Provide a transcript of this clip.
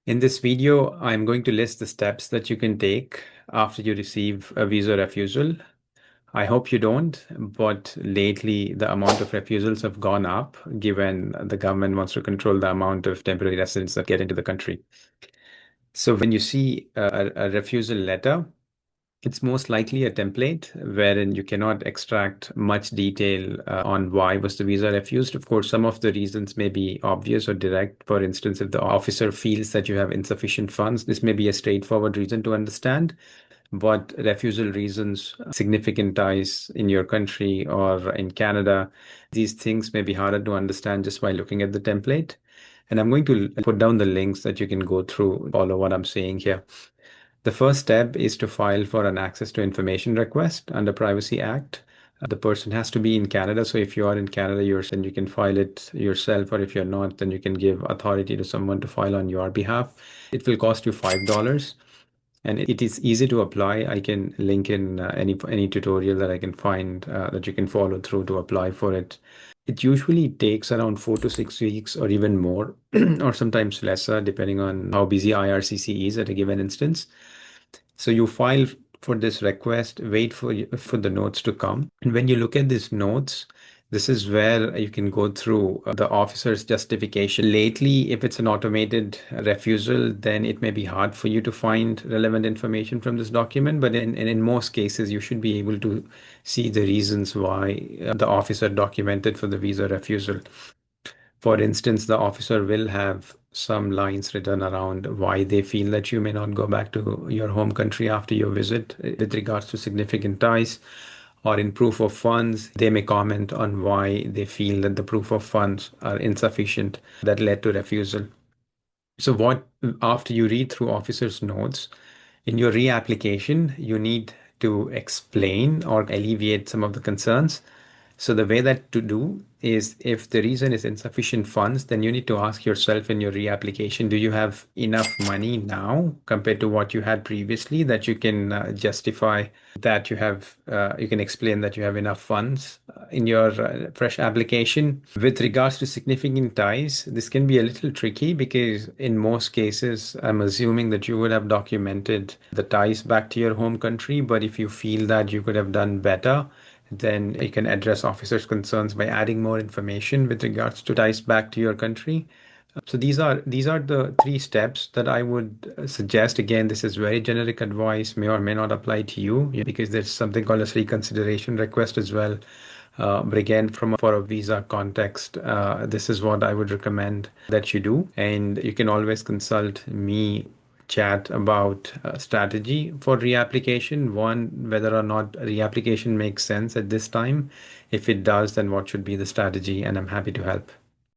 In this video, I'm going to list the steps that you can take after you receive a visa refusal. I hope you don't, but lately the amount of refusals have gone up given the government wants to control the amount of temporary residents that get into the country. So when you see a refusal letter, it's most likely a template wherein you cannot extract much detail on why was the visa refused. Of course, some of the reasons may be obvious or direct. For instance, if the officer feels that you have insufficient funds, this may be a straightforward reason to understand. But refusal reasons, significant ties in your country or in Canada, these things may be harder to understand just by looking at the template. And I'm going to put down the links that you can go through, follow what I'm saying here. The first step is to file for an access to information request under Privacy Act. The person has to be in Canada. So if you are in Canada, then you can file it yourself, or if you're not, then you can give authority to someone to file on your behalf. It will cost you $5. And it is easy to apply. I can link in any tutorial that I can find that you can follow through to apply for it. It usually takes around 4 to 6 weeks or even more, or sometimes lesser, depending on how busy IRCC is at a given instance. So you file for this request, wait for the notes to come. And when you look at these notes, this is where you can go through the officer's justification. Lately, if it's an automated refusal, then it may be hard for you to find relevant information from this document. But in most cases, you should be able to see the reasons why the officer documented for the visa refusal. For instance, the officer will have some lines written around why they feel that you may not go back to your home country after your visit with regards to significant ties, or in proof of funds, they may comment on why they feel that the proof of funds are insufficient that led to refusal. So after you read through officer's notes, in your reapplication, you need to explain or alleviate some of the concerns. So the way that to do is, if the reason is insufficient funds, then you need to ask yourself in your reapplication, do you have enough money now compared to what you had previously that you can justify that you can explain that you have enough funds in your fresh application. With regards to significant ties, this can be a little tricky because in most cases, I'm assuming that you would have documented the ties back to your home country. But if you feel that you could have done better, then you can address officers' concerns by adding more information with regards to ties back to your country. So these are the three steps that I would suggest. Again, this is very generic advice, may or may not apply to you because there's something called a reconsideration request as well. But again, for a visa context, this is what I would recommend that you do. And you can always consult me, chat about strategy for reapplication. One, whether or not reapplication makes sense at this time. If it does, then what should be the strategy? And I'm happy to help.